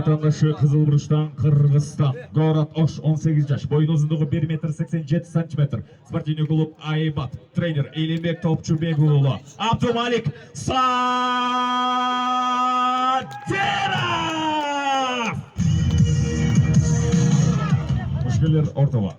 vatandaşı Kızılburuş'tan Kırgızistan. Gorat Oş 18 yaş. Boyun uzunluğu 1,87 cm. Sportivni klub Aybat. Trener Eylembek Topçubekulu. Abdumalik Sadirov. Müşkiller ortava.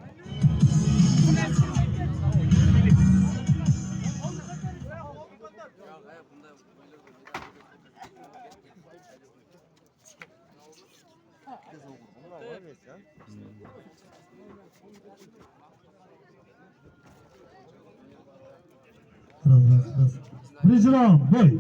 Birinci round, boy. Ver.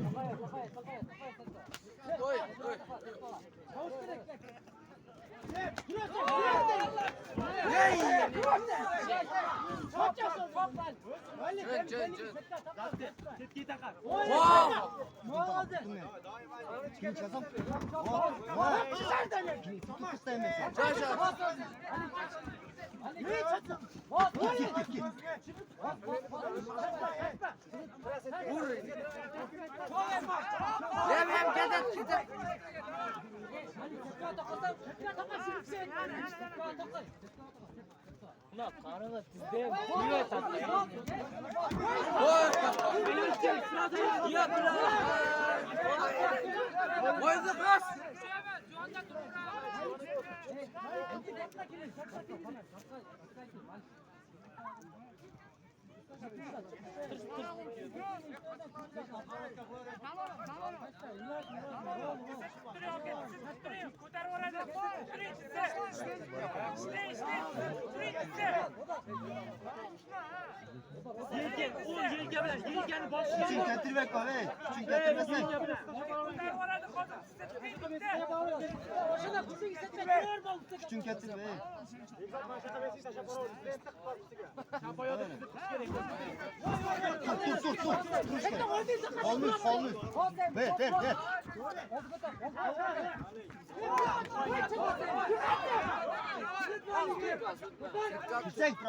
Yüksek bırak.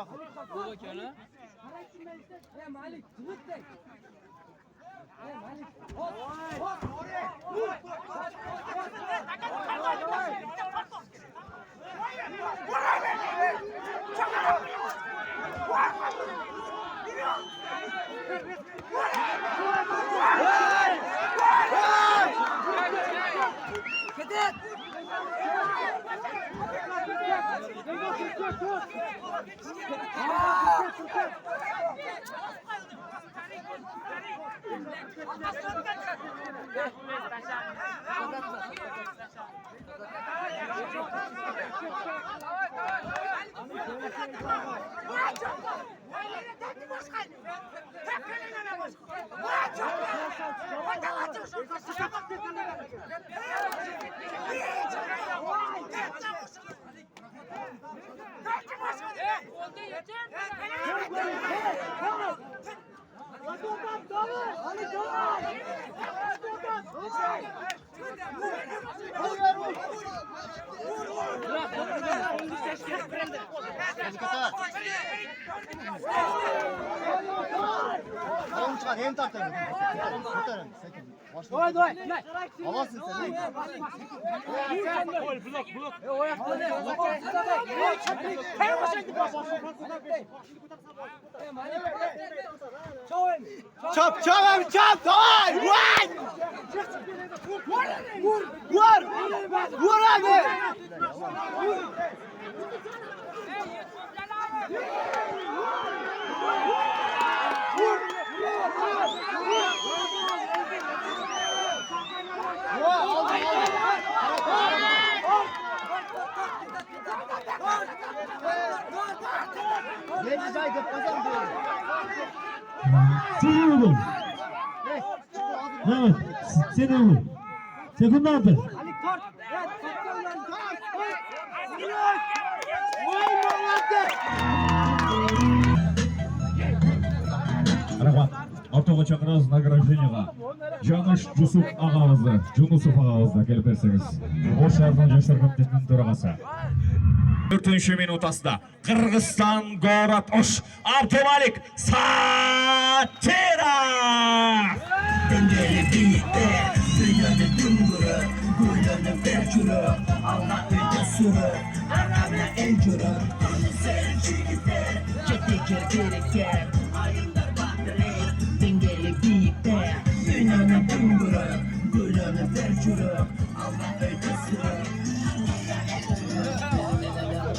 Hem tartın. Kurtarın. Давай. Alasın sen. Blok. Çap, давай! Vur abi! Evet, seni vur. Sekunda atır. Рахмат. Ортоға чакырабыз награждениеға. Жаңыш Жусуп ағамызды, Жунусов ағамызды келіп берсеңіз. Ош шаарынын жаштар комитетинин төрагасы. 4-ші минутасында Кыргызстан Город Ош Абдумалик Сатиров. ver çürük Allah öte sürük Arabla el çürük Sevcilikler Çekici birikler Ayınlar batırır Dengeli biyikler Ününü döngürür Gülünü ver çürük Allah öte sürük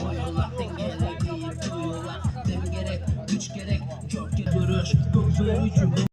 Oyulak dengeli biyik Duyulak dem gerek güç gerek Çok duruş Doktor üçün